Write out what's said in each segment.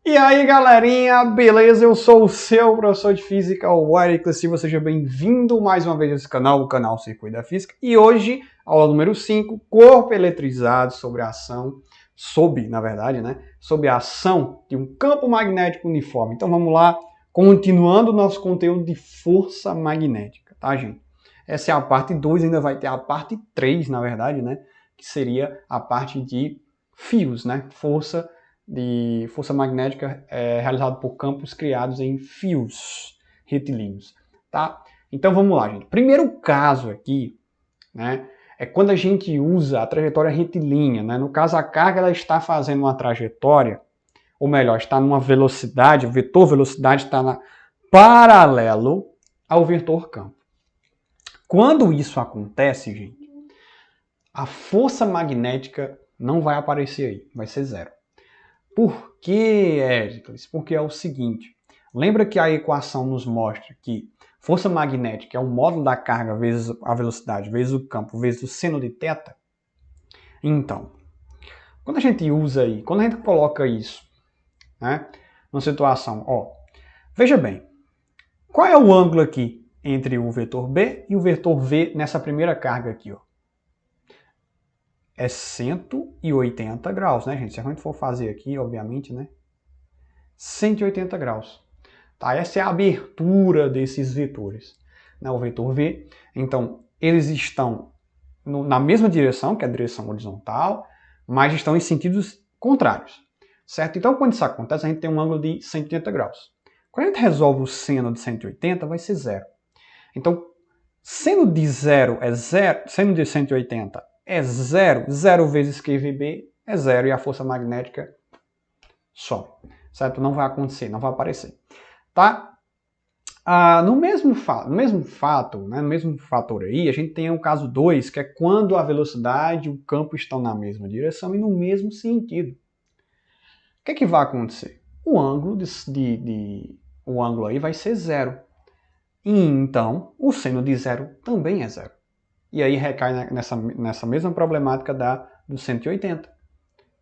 E aí, galerinha, beleza? Eu sou o seu professor de física, o Ericles, e seja bem-vindo mais uma vez a esse canal, o canal Circuito da Física. E hoje, aula número 5, corpo eletrizado sobre a ação, sobre a ação de um campo magnético uniforme. Então vamos lá, continuando o nosso conteúdo de força magnética, tá, gente? Essa é a parte 2, ainda vai ter a parte 3, na verdade, né? Que seria a parte de fios, né? Força magnética realizada por campos criados em fios retilíneos, tá? Então vamos lá, gente. Primeiro caso aqui, né, é quando a gente usa a trajetória retilínea, né? No caso, a carga ela está fazendo uma trajetória, ou melhor, está numa velocidade, o vetor velocidade está paralelo ao vetor campo. Quando isso acontece, gente, a força magnética não vai aparecer aí, vai ser zero. Por que, Éricles? Porque é o seguinte, lembra que a equação nos mostra que força magnética é o módulo da carga vezes a velocidade, vezes o campo, vezes o seno de θ? Então, quando a gente usa aí, quando a gente coloca isso, né, numa situação, ó, veja bem, qual é o ângulo aqui entre o vetor B e o vetor V nessa primeira carga aqui, ó? É 180 graus, né, gente? Se a gente for fazer aqui, obviamente, né? 180 graus. Tá? Essa é a abertura desses vetores. Né? O vetor V, então, eles estão na mesma direção, que é a direção horizontal, mas estão em sentidos contrários. Certo? Então, quando isso acontece, a gente tem um ângulo de 180 graus. Quando a gente resolve o seno de 180, vai ser zero. Então, seno de zero é zero, seno de 180 é zero, zero vezes QVB é zero, e a força magnética some. Certo? Não vai acontecer, não vai aparecer. Tá? No mesmo fator aí, a gente tem o caso 2, que é quando a velocidade e o campo estão na mesma direção e no mesmo sentido. O que é que vai acontecer? O ângulo aí vai ser zero. E então, o seno de zero também é zero. E aí recai nessa mesma problemática do 180.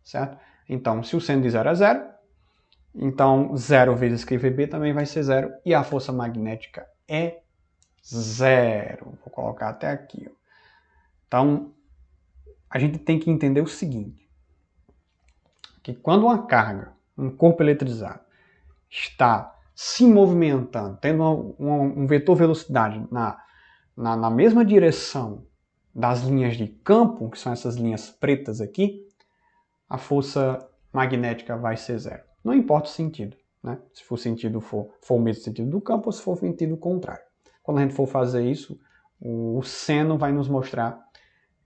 Certo? Então, se o seno de zero é zero, então, 0 vezes QVB também vai ser zero e a força magnética é zero. Vou colocar até aqui. Ó. Então, a gente tem que entender o seguinte, que quando uma carga, um corpo eletrizado, está se movimentando, tendo um vetor velocidade na mesma direção das linhas de campo, que são essas linhas pretas aqui, a força magnética vai ser zero. Não importa o sentido, né? Se for o mesmo sentido do campo ou se for o sentido contrário. Quando a gente for fazer isso, o seno vai nos mostrar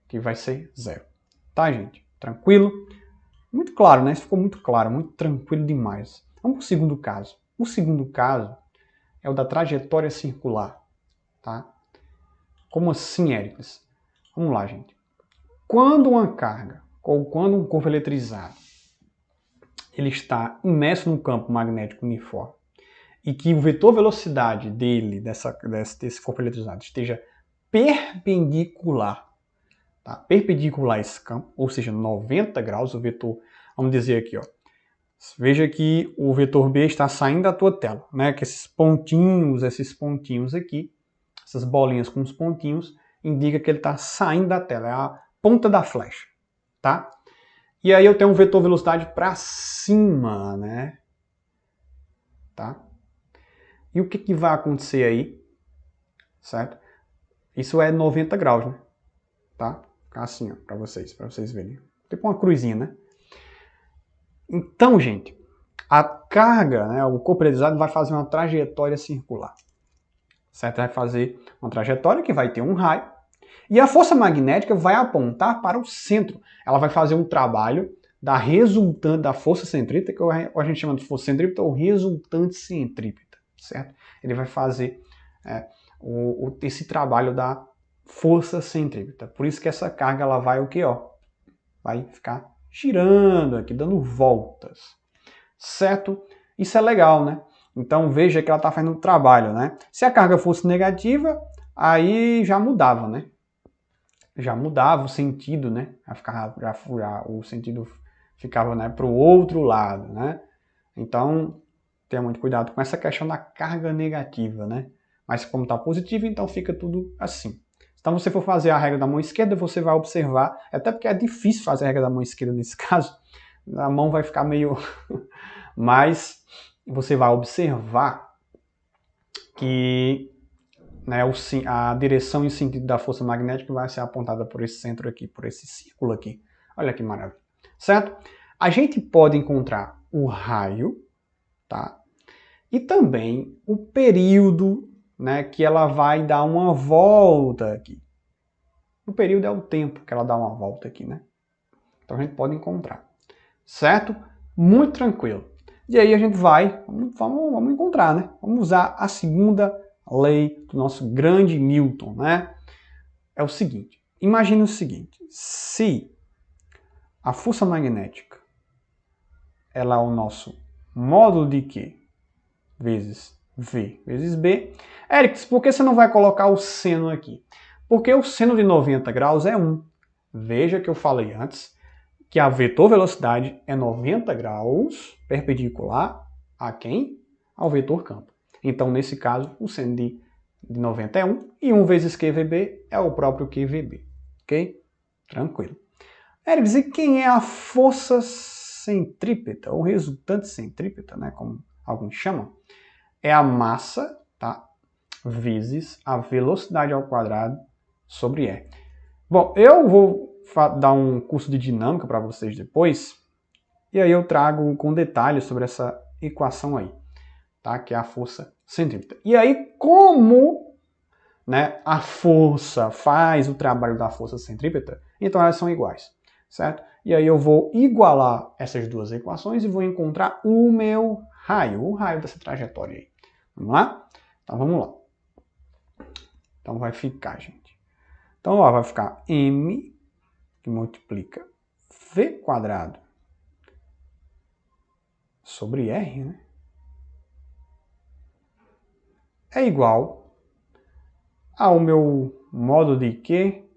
que vai ser zero. Tá, gente? Tranquilo? Muito claro, né? Isso ficou muito claro, muito tranquilo demais. Vamos para o segundo caso. O segundo caso é o da trajetória circular, tá? Como assim, Éricles? Vamos lá, gente. Quando uma carga, ou quando um corpo eletrizado, ele está imerso num campo magnético uniforme e que o vetor velocidade desse corpo eletrizado esteja perpendicular, tá? Perpendicular a esse campo, ou seja, 90 graus, o vetor, vamos dizer aqui, ó, veja que o vetor B está saindo da tua tela, né? Que esses pontinhos aqui, essas bolinhas com os pontinhos, indica que ele está saindo da tela, é a ponta da flecha, tá? E aí eu tenho um vetor velocidade para cima, né? Tá? E o que vai acontecer aí? Certo? Isso é 90 graus, né? Tá? Assim, ó, para vocês verem. Tipo uma cruzinha, né? Então, gente, a carga, né, o corpo eletrizado vai fazer uma trajetória circular. Certo? Vai fazer uma trajetória que vai ter um raio. E a força magnética vai apontar para o centro. Ela vai fazer um trabalho da resultante da força centrípeta, que a gente chama de força centrípeta ou resultante centrípeta, certo? Ele vai fazer esse trabalho da força centrípeta. Por isso que essa carga ela vai o quê? Ó? Vai ficar girando aqui, dando voltas, certo? Isso é legal, né? Então veja que ela está fazendo um trabalho, né? Se a carga fosse negativa, aí já mudava, né? Já mudava o sentido, né? O sentido ficava, né, para o outro lado, né? Então, tenha muito cuidado com essa questão da carga negativa, né? Mas como está positivo, então fica tudo assim. Então, se você for fazer a regra da mão esquerda, você vai observar, até porque é difícil fazer a regra da mão esquerda nesse caso, a mão vai ficar meio... Mas você vai observar que, né, a direção e o sentido da força magnética vai ser apontada por esse centro aqui, por esse círculo aqui. Olha que maravilha. Certo? A gente pode encontrar o raio, tá? E também o período, né, que ela vai dar uma volta aqui. O período é o tempo que ela dá uma volta aqui, né? Então a gente pode encontrar. Certo? Muito tranquilo. E aí a gente vai, vamos encontrar, né? Vamos usar a segunda lei do nosso grande Newton, né? É o seguinte, imagine o seguinte, se a força magnética ela é o nosso módulo de Q vezes V vezes B. Eric, por que você não vai colocar o seno aqui? Porque o seno de 90 graus é 1. Veja que eu falei antes que a vetor velocidade é 90 graus perpendicular a quem? Ao vetor campo. Então, nesse caso, o seno de 90 é 1 e 1 vezes QVB é o próprio QVB. Ok? Tranquilo. Eric, e quem é a força centrípeta, ou resultante centrípeta, né, como alguns chamam? É a massa, tá, vezes a velocidade ao quadrado sobre R. Bom, eu vou dar um curso de dinâmica para vocês depois, e aí eu trago com detalhes sobre essa equação aí, tá, que é a força centrípeta. E aí, como, né, a força faz o trabalho da força centrípeta, então elas são iguais, certo? E aí eu vou igualar essas duas equações e vou encontrar o meu raio, o raio dessa trajetória aí. Vamos lá? Então vamos lá. Então vai ficar, gente. Então ó, vai ficar m, que multiplica v quadrado sobre r, né? É igual ao meu módulo de Q,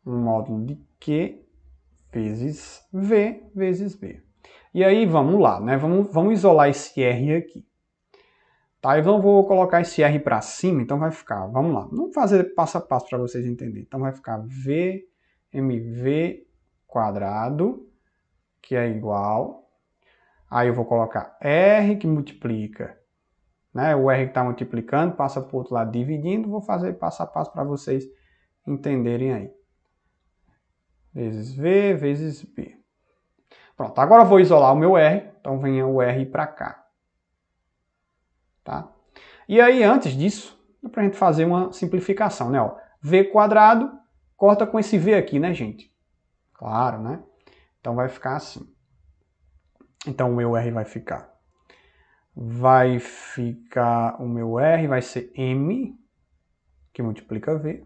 módulo de Q vezes V vezes B. E aí vamos lá, né? Vamos isolar esse R aqui. Tá, eu não vou colocar esse R para cima, então vai ficar, vamos lá, vamos fazer passo a passo para vocês entenderem. Então vai ficar VMV quadrado, que é igual, aí eu vou colocar R que multiplica, né? O R que está multiplicando, passa para o outro lado dividindo, vou fazer passo a passo para vocês entenderem aí. Vezes V vezes B. Pronto, agora eu vou isolar o meu R, então venha o R para cá. Tá? E aí, antes disso, dá pra gente fazer uma simplificação, né? Ó, V quadrado corta com esse V aqui, né, gente? Claro, né? Então vai ficar assim. Então o meu R vai ficar. O meu R vai ser M, que multiplica V,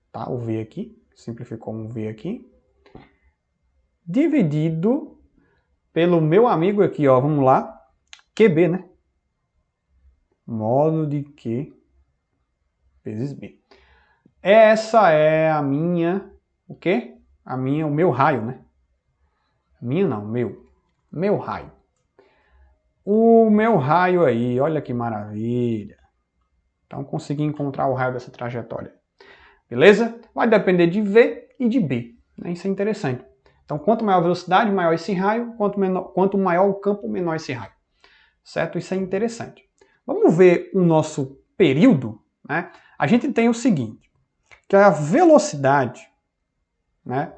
tá? O V aqui, simplificou um V aqui. Dividido pelo meu amigo aqui, ó, vamos lá, QB, né? Módulo de Q vezes B. Essa é a minha, o quê? O meu raio, né? Minha não, meu raio. O meu raio aí, olha que maravilha. Então consegui encontrar o raio dessa trajetória. Beleza? Vai depender de V e de B, né? Isso é interessante. Então quanto maior a velocidade, maior esse raio, quanto maior o campo, menor esse raio. Certo? Isso é interessante. Vamos ver o nosso período, né? A gente tem o seguinte, que a velocidade, né?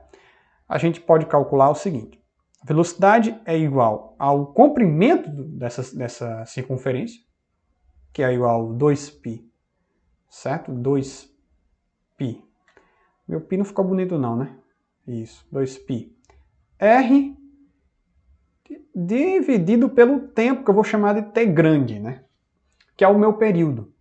A gente pode calcular o seguinte, a velocidade é igual ao comprimento dessa circunferência, que é igual a 2π, certo? 2π. Meu π não ficou bonito não, né? Isso, 2π. R dividido pelo tempo, que eu vou chamar de t grande, né? Que é o meu período,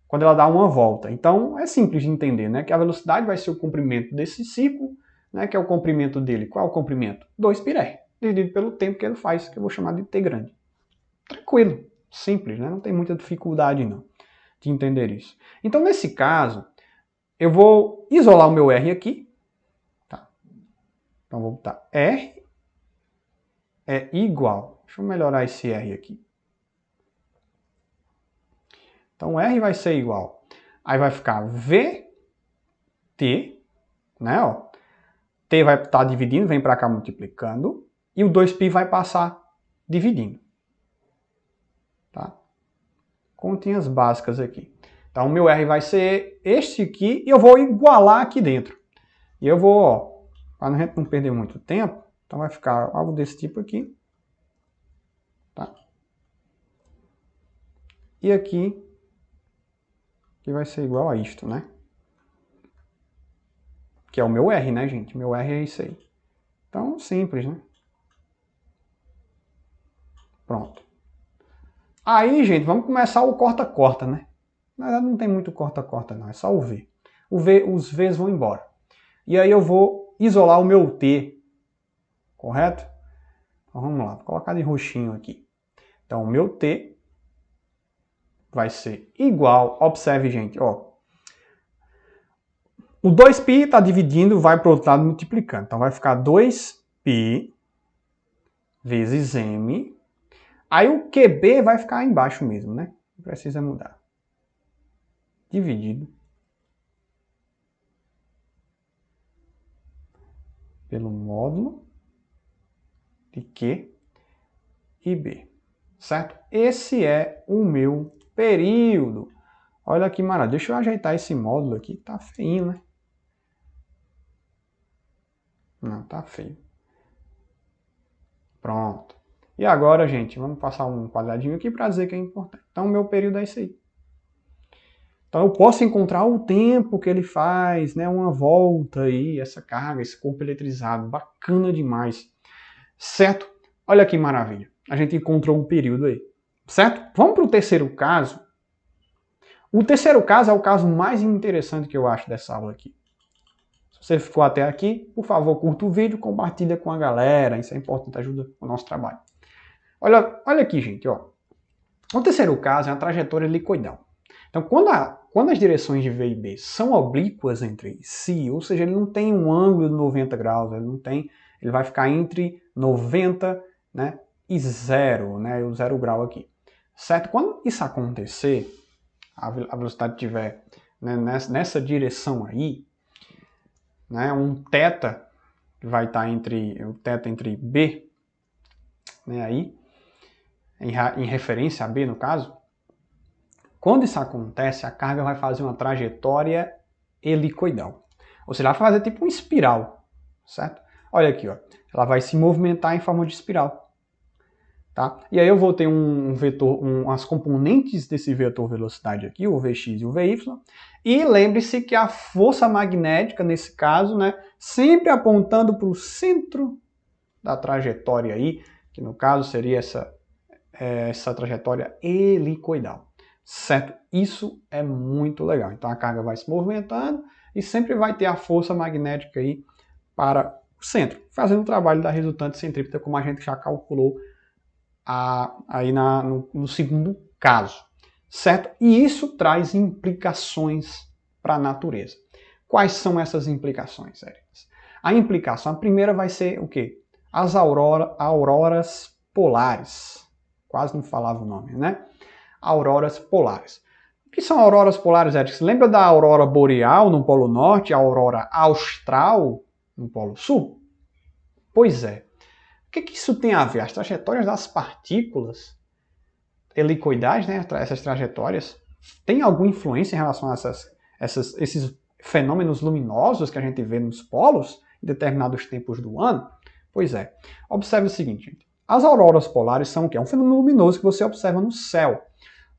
quando ela dá uma volta. Então, é simples de entender, né? Que a velocidade vai ser o comprimento desse ciclo, né? Que é o comprimento dele. Qual é o comprimento? 2πr, dividido pelo tempo que ele faz, que eu vou chamar de t grande. Tranquilo, simples, né? Não tem muita dificuldade, não, de entender isso. Então, nesse caso, eu vou isolar o meu R aqui. Tá? Então, vou botar R é igual. Deixa eu melhorar esse R aqui. Então, R vai ser igual. Aí vai ficar VT, né? Ó. T vai estar dividindo, vem para cá multiplicando. E o 2π vai passar dividindo. Tá? Continhas básicas aqui. Então, o meu R vai ser este aqui e eu vou igualar aqui dentro. E eu vou, ó, para a gente não perder muito tempo, então vai ficar algo desse tipo aqui. Tá? E aqui, que vai ser igual a isto, né? Que é o meu R, né, gente? Meu R é isso aí. Então, simples, né? Pronto. Aí, gente, vamos começar o corta-corta, né? Na verdade, não tem muito corta-corta, não. É só o V. Os Vs vão embora. E aí eu vou isolar o meu T. Correto? Então, vamos lá. Vou colocar de roxinho aqui. Então, o meu T vai ser igual... Observe, gente, ó. O 2π está dividindo, vai para o outro lado multiplicando. Então, vai ficar 2π vezes m. Aí o QB vai ficar embaixo mesmo, né? Não precisa mudar. Dividido pelo módulo de Q e B. Certo? Esse é o meu período. Olha que maravilha. Deixa eu ajeitar esse módulo aqui. Tá feinho, né? Não, tá feio. Pronto. E agora, gente, vamos passar um quadradinho aqui para dizer que é importante. Então, o meu período é esse aí. Então, eu posso encontrar o tempo que ele faz, né? Uma volta aí, essa carga, esse corpo eletrizado. Bacana demais. Certo? Olha que maravilha. A gente encontrou um período aí. Certo? Vamos para o terceiro caso. O terceiro caso é o caso mais interessante que eu acho dessa aula aqui. Se você ficou até aqui, por favor, curta o vídeo, compartilha com a galera. Isso é importante, ajuda o nosso trabalho. Olha aqui, gente. Ó. O terceiro caso é a trajetória helicoidal. Então, quando as direções de V e B são oblíquas entre si, ou seja, ele não tem um ângulo de 90 graus, ele vai ficar entre 90, né, e 0, né, o 0 grau aqui. Certo? Quando isso acontecer, a velocidade estiver, né, nessa direção aí, né, um θ que vai estar entre B, né, aí, em referência a B no caso, quando isso acontece, a carga vai fazer uma trajetória helicoidal. Ou seja, ela vai fazer tipo uma espiral, certo? Olha aqui, ó. Ela vai se movimentar em forma de espiral. Tá? E aí eu vou ter um vetor, as componentes desse vetor velocidade aqui, o Vx e o Vy. E lembre-se que a força magnética, nesse caso, né, sempre apontando para o centro da trajetória aí, que no caso seria essa trajetória helicoidal. Certo? Isso é muito legal. Então a carga vai se movimentando e sempre vai ter a força magnética aí para o centro, fazendo o trabalho da resultante centrípeta, como a gente já calculou aí no segundo caso. Certo? E isso traz implicações para a natureza. Quais são essas implicações, Érica? A primeira vai ser o quê? As auroras polares. Quase não falava o nome, né? Auroras polares. O que são auroras polares, Érica? Você lembra da aurora boreal no Polo Norte, a aurora austral no Polo Sul? Pois é. O que isso tem a ver? As trajetórias das partículas helicoidais, né? Essas trajetórias, têm alguma influência em relação a esses fenômenos luminosos que a gente vê nos polos em determinados tempos do ano? Pois é. Observe o seguinte, gente. As auroras polares são o quê? É um fenômeno luminoso que você observa no céu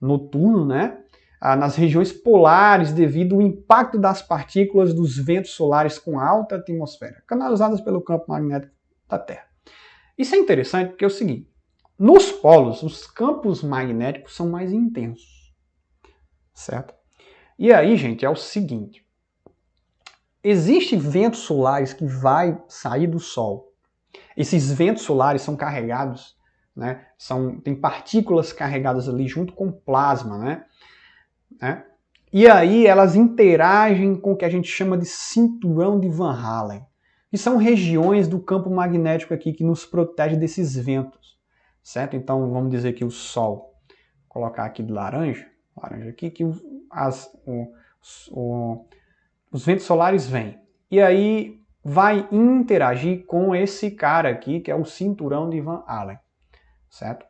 noturno, né? Nas regiões polares, devido ao impacto das partículas dos ventos solares com alta atmosfera, canalizadas pelo campo magnético da Terra. Isso é interessante porque é o seguinte, nos polos, os campos magnéticos são mais intensos, certo? E aí, gente, é o seguinte, existem ventos solares que vai sair do Sol. Esses ventos solares são carregados, né? Tem partículas carregadas ali junto com plasma, né? E aí elas interagem com o que a gente chama de cinturão de Van Allen. E são regiões do campo magnético aqui que nos protege desses ventos, certo? Então vamos dizer que o Sol, vou colocar aqui de laranja aqui, que os ventos solares vêm. E aí vai interagir com esse cara aqui, que é o cinturão de Van Allen, certo?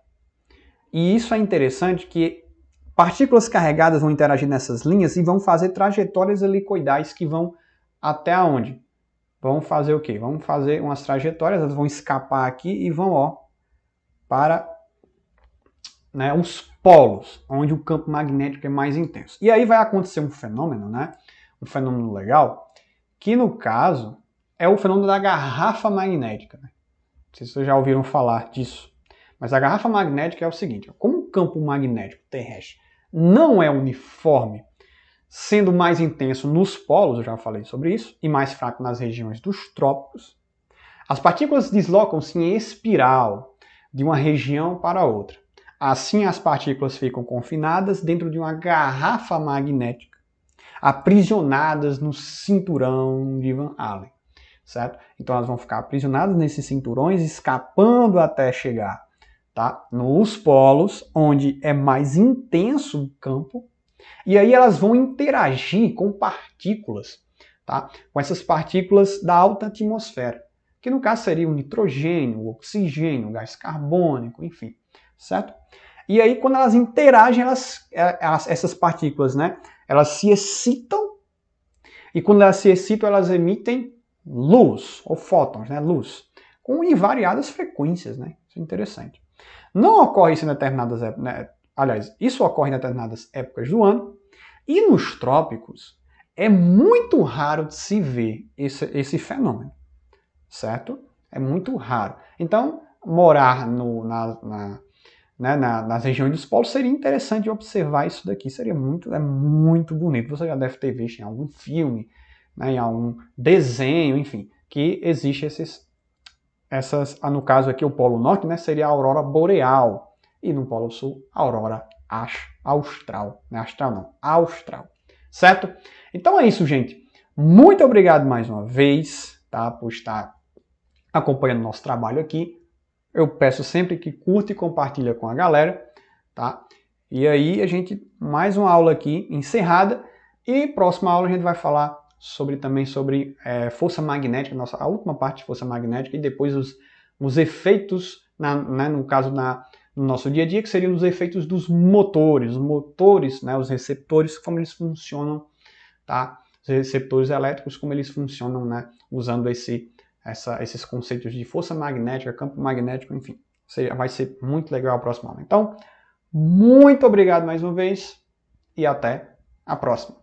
E isso é interessante que partículas carregadas vão interagir nessas linhas e vão fazer trajetórias helicoidais que vão até onde? Vão fazer o quê? Vão fazer umas trajetórias, elas vão escapar aqui e vão, ó, para, né, os polos, onde o campo magnético é mais intenso. E aí vai acontecer um fenômeno, né? Um fenômeno legal, que no caso é o fenômeno da garrafa magnética. Né? Não sei se vocês já ouviram falar disso. Mas a garrafa magnética é o seguinte, ó, como o campo magnético terrestre não é uniforme, sendo mais intenso nos polos, eu já falei sobre isso, e mais fraco nas regiões dos trópicos, as partículas deslocam-se em espiral de uma região para outra. Assim, as partículas ficam confinadas dentro de uma garrafa magnética, aprisionadas no cinturão de Van Allen, certo? Então elas vão ficar aprisionadas nesses cinturões, escapando até chegar, tá, nos polos, onde é mais intenso o campo. E aí elas vão interagir com partículas, tá? Com essas partículas da alta atmosfera, que no caso seria o nitrogênio, o oxigênio, o gás carbônico, enfim, certo? E aí quando elas interagem, essas partículas, né, elas se excitam, e quando elas se excitam, elas emitem luz, ou fótons, né, luz, em variadas frequências, né? Isso é interessante. Não ocorre isso em determinadas épocas, né? Aliás, isso ocorre em determinadas épocas do ano, e nos trópicos é muito raro de se ver esse fenômeno, certo? É muito raro. Então, morar nas regiões dos polos seria interessante observar isso daqui, seria muito bonito. Você já deve ter visto em algum filme, né, em algum desenho, enfim, que existe no caso aqui o Polo Norte, né, seria a aurora boreal, e no Polo Sul, a aurora austral. Não é astral não, austral. Certo? Então é isso, gente. Muito obrigado mais uma vez, tá, por estar acompanhando nosso trabalho aqui. Eu peço sempre que curta e compartilha com a galera, tá? E aí a gente, mais uma aula aqui encerrada, e próxima aula a gente vai falar também sobre força magnética, a última parte de força magnética, e depois os efeitos, no caso no nosso dia a dia, que seriam os efeitos dos motores, né, os receptores, como eles funcionam, tá? Os receptores elétricos, como eles funcionam, né, usando esses conceitos de força magnética, campo magnético, enfim. Vai ser muito legal a próxima aula. Então, muito obrigado mais uma vez e até a próxima.